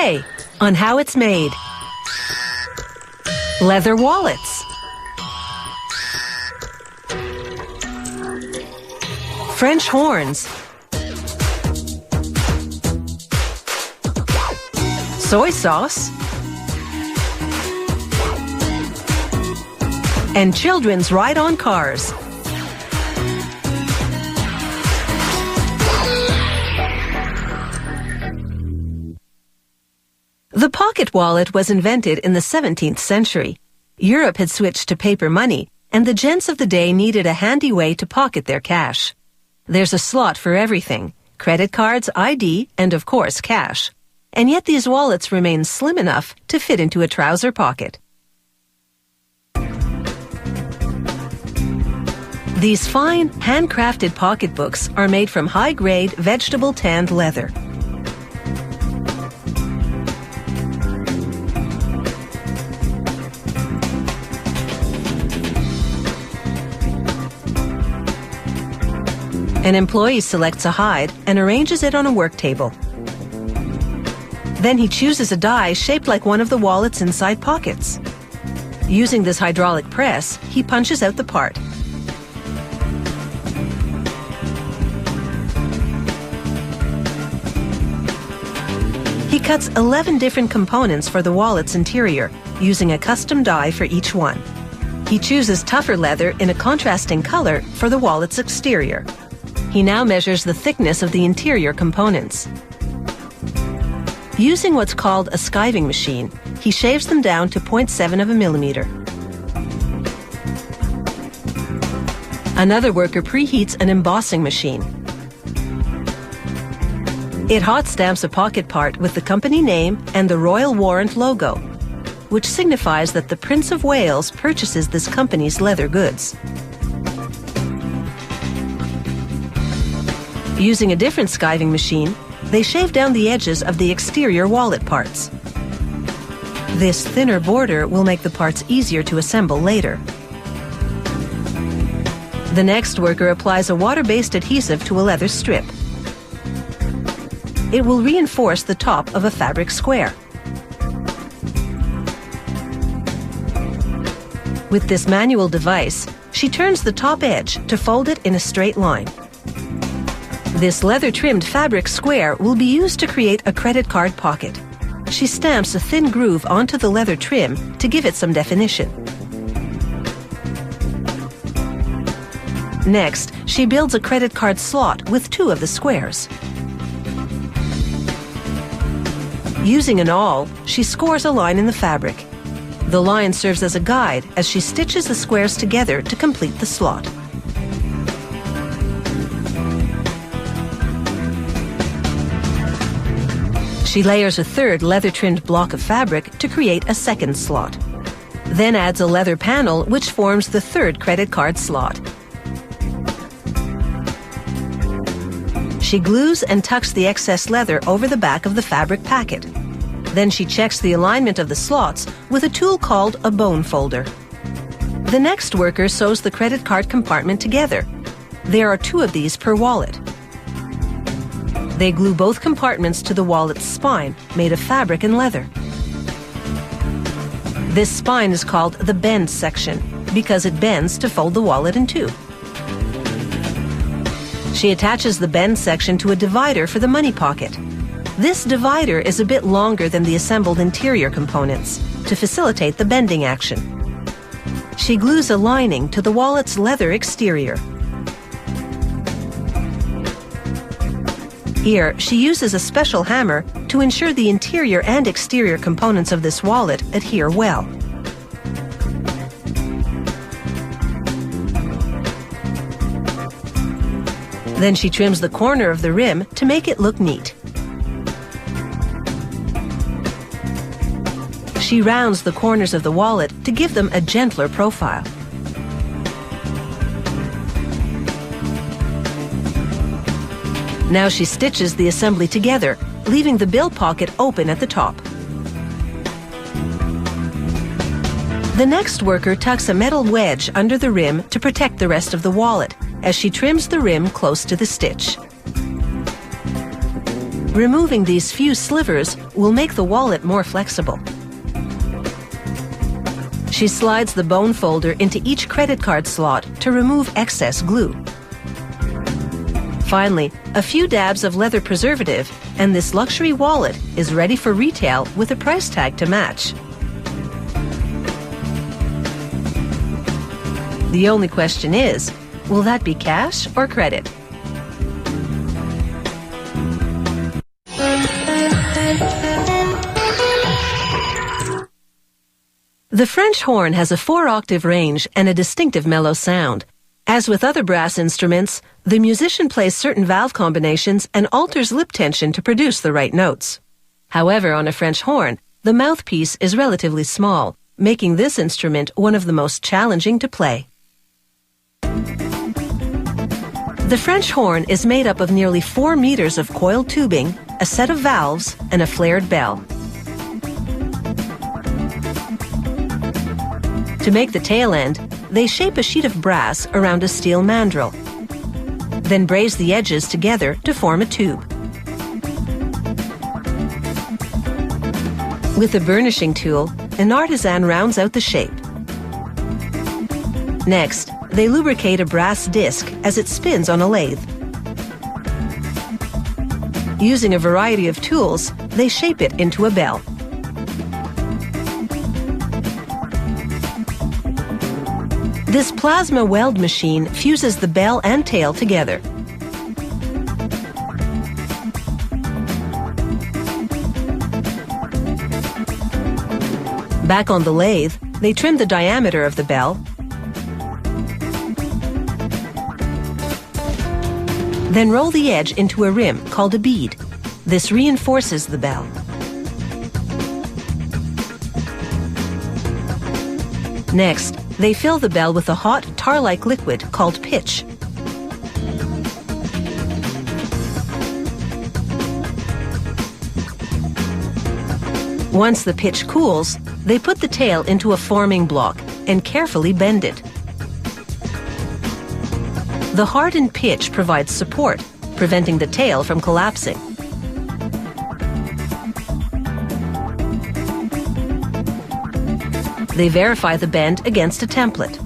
Today, on how it's made. Leather wallets. French horns. Soy sauce. And children's ride-on cars. The pocket wallet was invented in the 17th century. Europe had switched to paper money, and the gents of the day needed a handy way to pocket their cash. There's a slot for everything: credit cards, ID, and of course cash. And yet these wallets remain slim enough to fit into a trouser pocket. These fine, handcrafted pocketbooks are made from high-grade, vegetable-tanned leather. An employee selects a hide and arranges it on a work table. Then he chooses a die shaped like one of the wallet's inside pockets. Using this hydraulic press, he punches out the part. He cuts 11 different components for the wallet's interior, using a custom die for each one. He chooses tougher leather in a contrasting color for the wallet's exterior. He now measures the thickness of the interior components. Using what's called a skiving machine, he shaves them down to 0.7 of a millimeter. Another worker preheats an embossing machine. It hot stamps a pocket part with the company name and the Royal Warrant logo, which signifies that the Prince of Wales purchases this company's leather goods. Using a different skiving machine, they shave down the edges of the exterior wallet parts. This thinner border will make the parts easier to assemble later. The next worker applies a water-based adhesive to a leather strip. It will reinforce the top of a fabric square. With this manual device, she turns the top edge to fold it in a straight line. This leather-trimmed fabric square will be used to create a credit card pocket. She stamps a thin groove onto the leather trim to give it some definition. Next, she builds a credit card slot with 2 of the squares. Using an awl, she scores a line in the fabric. The line serves as a guide as she stitches the squares together to complete the slot. She layers a third leather-trimmed block of fabric to create a second slot. Then adds a leather panel which forms the third credit card slot. She glues and tucks the excess leather over the back of the fabric packet. Then she checks the alignment of the slots with a tool called a bone folder. The next worker sews the credit card compartment together. There are 2 of these per wallet. They glue both compartments to the wallet's spine, made of fabric and leather. This spine is called the bend section because it bends to fold the wallet in 2. She attaches the bend section to a divider for the money pocket. This divider is a bit longer than the assembled interior components to facilitate the bending action. She glues a lining to the wallet's leather exterior. Here, she uses a special hammer to ensure the interior and exterior components of this wallet adhere well. Then she trims the corner of the rim to make it look neat. She rounds the corners of the wallet to give them a gentler profile. Now she stitches the assembly together, leaving the bill pocket open at the top. The next worker tucks a metal wedge under the rim to protect the rest of the wallet as she trims the rim close to the stitch. Removing these few slivers will make the wallet more flexible. She slides the bone folder into each credit card slot to remove excess glue. Finally, a few dabs of leather preservative, and this luxury wallet is ready for retail with a price tag to match. The only question is, will that be cash or credit? The French horn has a 4-octave range and a distinctive mellow sound. As with other brass instruments, the musician plays certain valve combinations and alters lip tension to produce the right notes. However, on a French horn, the mouthpiece is relatively small, making this instrument one of the most challenging to play. The French horn is made up of nearly 4 meters of coiled tubing, a set of valves, and a flared bell. To make the tail end, they shape a sheet of brass around a steel mandrel, then braze the edges together to form a tube. With a burnishing tool, an artisan rounds out the shape. Next, they lubricate a brass disc as it spins on a lathe. Using a variety of tools, they shape it into a bell. This plasma weld machine fuses the bell and tail together. Back on the lathe, they trim the diameter of the bell, then roll the edge into a rim called a bead. This reinforces the bell. Next, they fill the bell with a hot, tar-like liquid called pitch. Once the pitch cools, they put the tail into a forming block and carefully bend it. The hardened pitch provides support, preventing the tail from collapsing. They verify the bend against a template.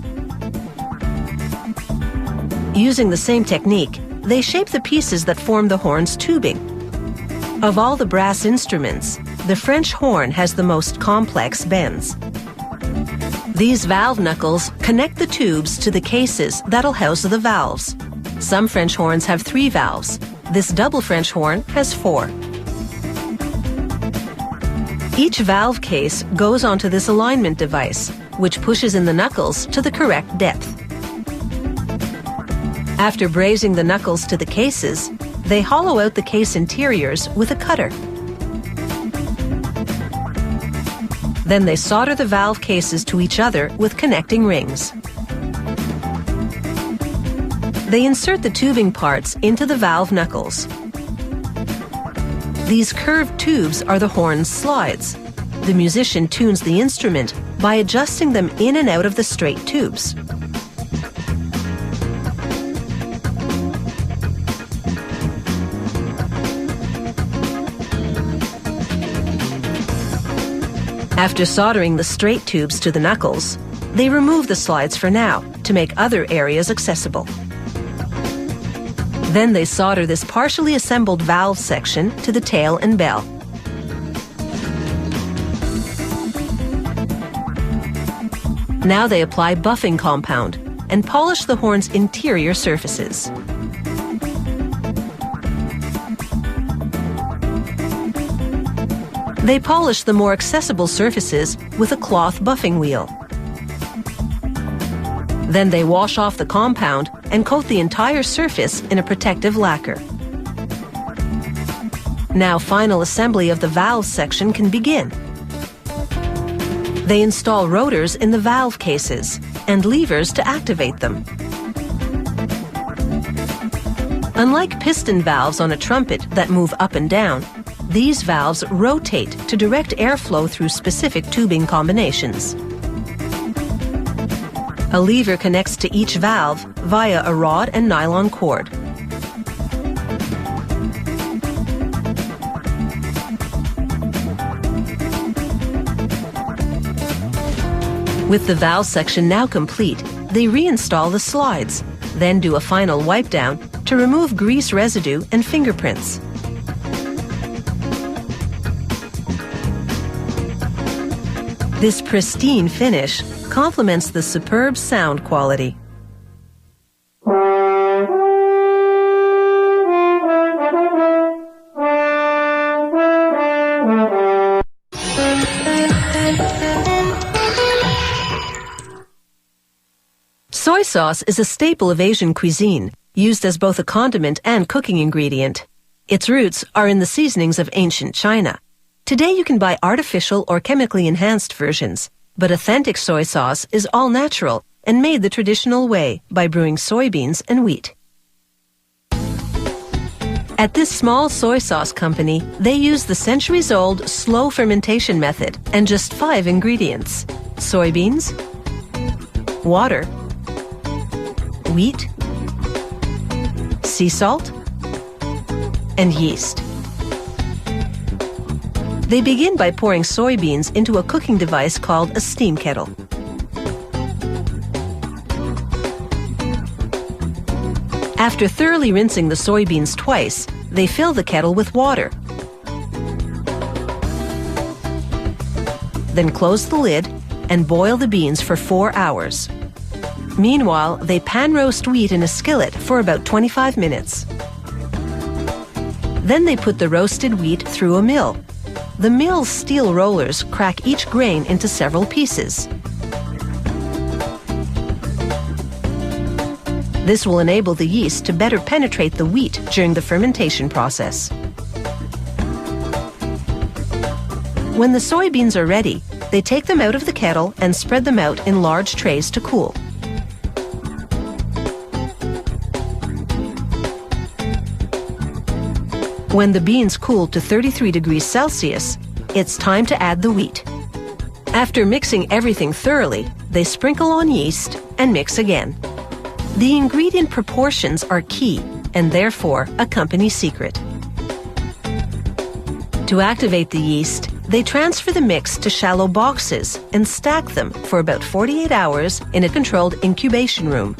Using the same technique, they shape the pieces that form the horn's tubing. Of all the brass instruments, the French horn has the most complex bends. These valve knuckles connect the tubes to the cases that'll house the valves. Some French horns have 3 valves. This double French horn has 4. Each valve case goes onto this alignment device, which pushes in the knuckles to the correct depth. After brazing the knuckles to the cases, they hollow out the case interiors with a cutter. Then they solder the valve cases to each other with connecting rings. They insert the tubing parts into the valve knuckles. These curved tubes are the horn's slides. The musician tunes the instrument by adjusting them in and out of the straight tubes. After soldering the straight tubes to the knuckles, they remove the slides for now to make other areas accessible. Then they solder this partially assembled valve section to the tail and bell. Now they apply buffing compound and polish the horn's interior surfaces. They polish the more accessible surfaces with a cloth buffing wheel. Then they wash off the compound and coat the entire surface in a protective lacquer. Now final assembly of the valve section can begin. They install rotors in the valve cases and levers to activate them. Unlike piston valves on a trumpet that move up and down, these valves rotate to direct airflow through specific tubing combinations. A lever connects to each valve via a rod and nylon cord. With the valve section now complete, they reinstall the slides, then do a final wipe down to remove grease residue and fingerprints. This pristine finish complements the superb sound quality. Soy sauce is a staple of Asian cuisine, used as both a condiment and cooking ingredient. Its roots are in the seasonings of ancient China. Today you can buy artificial or chemically enhanced versions, but authentic soy sauce is all natural and made the traditional way by brewing soybeans and wheat. At this small soy sauce company, they use the centuries-old slow fermentation method and just 5 ingredients: soybeans, water, wheat, sea salt, and yeast. They begin by pouring soybeans into a cooking device called a steam kettle. After thoroughly rinsing the soybeans twice, they fill the kettle with water. Then close the lid and boil the beans for 4 hours. Meanwhile, they pan roast wheat in a skillet for about 25 minutes. Then they put the roasted wheat through a mill. The mill's steel rollers crack each grain into several pieces. This will enable the yeast to better penetrate the wheat during the fermentation process. When the soybeans are ready, they take them out of the kettle and spread them out in large trays to cool. When the beans cool to 33 degrees Celsius, it's time to add the wheat. After mixing everything thoroughly, they sprinkle on yeast and mix again. The ingredient proportions are key and therefore a company secret. To activate the yeast, they transfer the mix to shallow boxes and stack them for about 48 hours in a controlled incubation room.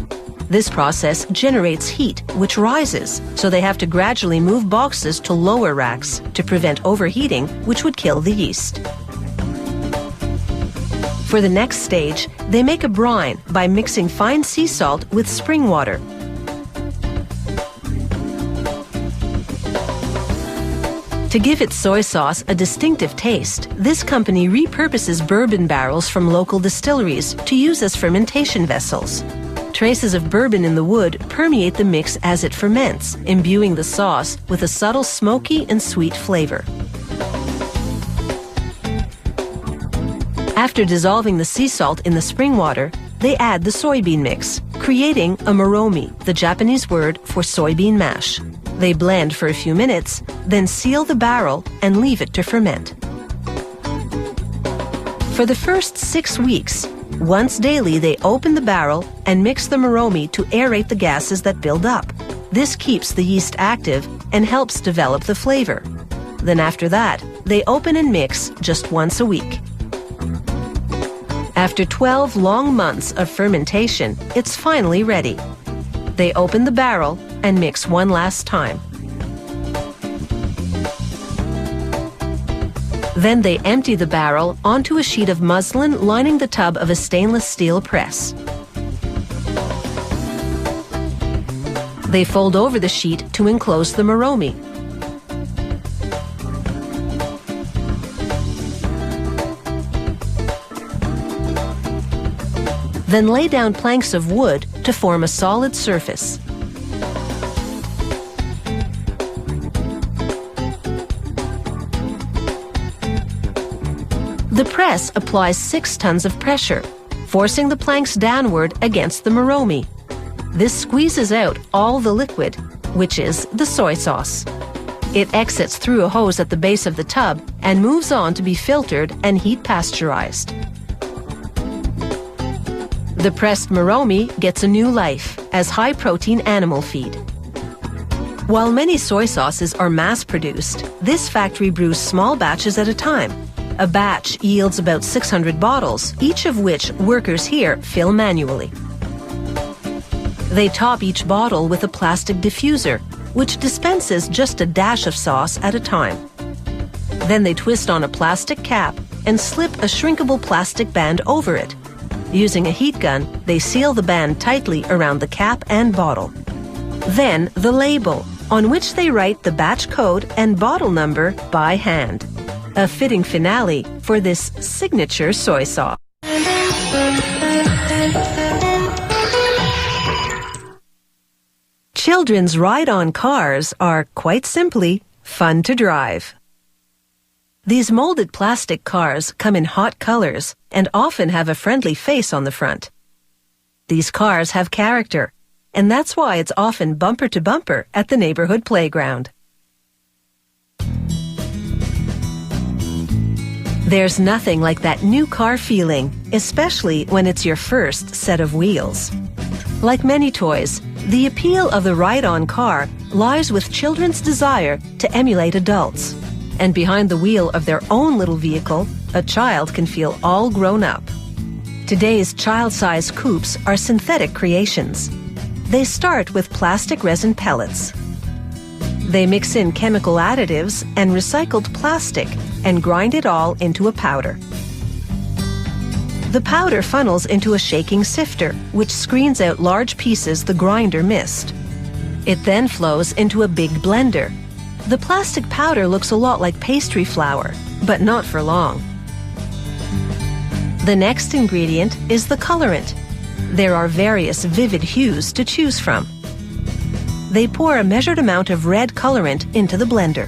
This process generates heat, which rises, so they have to gradually move boxes to lower racks to prevent overheating, which would kill the yeast. For the next stage, they make a brine by mixing fine sea salt with spring water. To give its soy sauce a distinctive taste, this company repurposes bourbon barrels from local distilleries to use as fermentation vessels. Traces of bourbon in the wood permeate the mix as it ferments, imbuing the sauce with a subtle smoky and sweet flavor. After dissolving the sea salt in the spring water, they add the soybean mix, creating a moromi, the Japanese word for soybean mash. They blend for a few minutes, then seal the barrel and leave it to ferment. For the first 6 weeks, once daily they open the barrel and mix the moromi to aerate the gases that build up. This keeps the yeast active and helps develop the flavor. Then after that, they open and mix just once a week. After 12 long months of fermentation, it's finally ready. They open the barrel and mix one last time. Then they empty the barrel onto a sheet of muslin lining the tub of a stainless steel press. They fold over the sheet to enclose the moromi. Then lay down planks of wood to form a solid surface. The press applies 6 tons of pressure, forcing the planks downward against the moromi. This squeezes out all the liquid, which is the soy sauce. It exits through a hose at the base of the tub and moves on to be filtered and heat pasteurized. The pressed moromi gets a new life as high-protein animal feed. While many soy sauces are mass-produced, this factory brews small batches at a time. A batch yields about 600 bottles, each of which workers here fill manually. They top each bottle with a plastic diffuser, which dispenses just a dash of sauce at a time. Then they twist on a plastic cap and slip a shrinkable plastic band over it. Using a heat gun, they seal the band tightly around the cap and bottle. Then the label, on which they write the batch code and bottle number by hand. A fitting finale for this signature soy sauce. Children's ride-on cars are, quite simply, fun to drive. These molded plastic cars come in hot colors and often have a friendly face on the front. These cars have character, and that's why it's often bumper to bumper at the neighborhood playground. There's nothing like that new car feeling, especially when it's your first set of wheels. Like many toys, the appeal of the ride-on car lies with children's desire to emulate adults. And behind the wheel of their own little vehicle, a child can feel all grown up. Today's child-sized coupes are synthetic creations. They start with plastic resin pellets. They mix in chemical additives and recycled plastic and grind it all into a powder. The powder funnels into a shaking sifter, which screens out large pieces the grinder missed. It then flows into a big blender. The plastic powder looks a lot like pastry flour, but not for long. The next ingredient is the colorant. There are various vivid hues to choose from. They pour a measured amount of red colorant into the blender,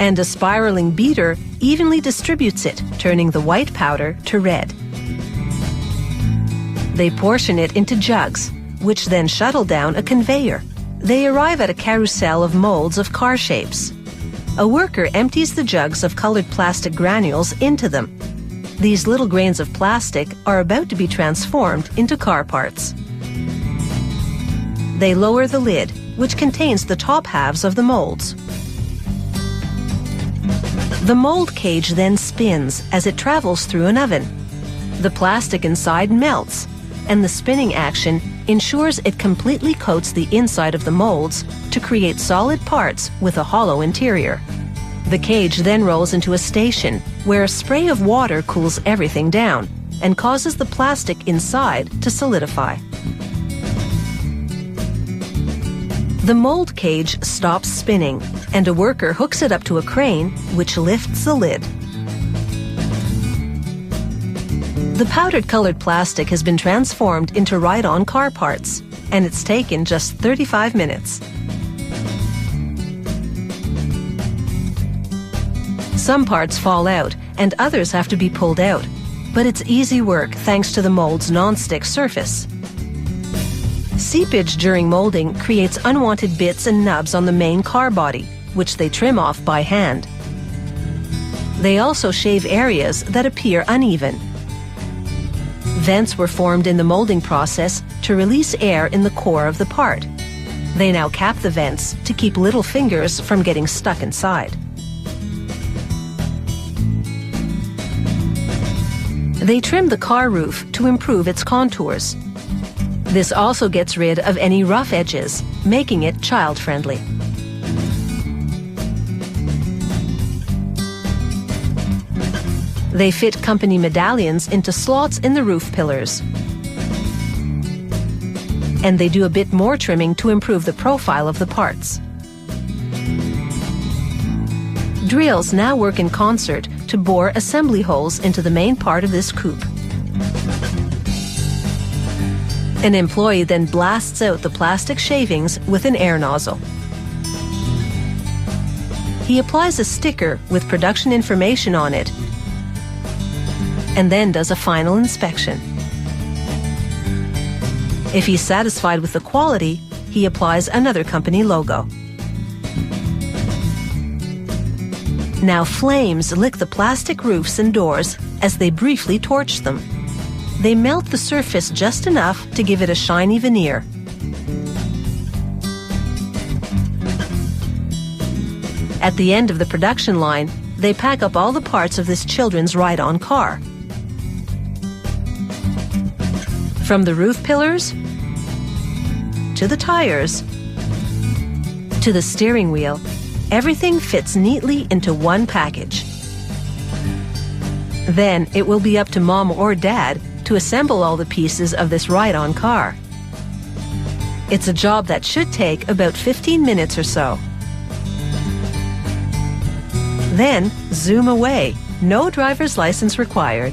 and a spiraling beater evenly distributes it, turning the white powder to red. They portion it into jugs, which then shuttle down a conveyor. They arrive at a carousel of molds of car shapes. A worker empties the jugs of colored plastic granules into them. These little grains of plastic are about to be transformed into car parts. They lower the lid, which contains the top halves of the molds. The mold cage then spins as it travels through an oven. The plastic inside melts, and the spinning action ensures it completely coats the inside of the molds to create solid parts with a hollow interior. The cage then rolls into a station where a spray of water cools everything down and causes the plastic inside to solidify. The mold cage stops spinning, and a worker hooks it up to a crane, which lifts the lid. The powdered colored plastic has been transformed into ride-on car parts, and it's taken just 35 minutes. Some parts fall out, and others have to be pulled out, but it's easy work thanks to the mold's non-stick surface. Seepage during molding creates unwanted bits and nubs on the main car body, which they trim off by hand. They also shave areas that appear uneven. Vents were formed in the molding process to release air in the core of the part. They now cap the vents to keep little fingers from getting stuck inside. They trim the car roof to improve its contours. This also gets rid of any rough edges, making it child-friendly. They fit company medallions into slots in the roof pillars. And they do a bit more trimming to improve the profile of the parts. Drills now work in concert to bore assembly holes into the main part of this coupe. An employee then blasts out the plastic shavings with an air nozzle. He applies a sticker with production information on it and then does a final inspection. If he's satisfied with the quality, he applies another company logo. Now flames lick the plastic roofs and doors as they briefly torch them. They melt the surface just enough to give it a shiny veneer. At the end of the production line, they pack up all the parts of this children's ride-on car. From the roof pillars, to the tires, to the steering wheel, everything fits neatly into one package. Then it will be up to Mom or Dad to assemble all the pieces of this ride-on car. It's a job that should take about 15 minutes or so. Then zoom away. No driver's license required.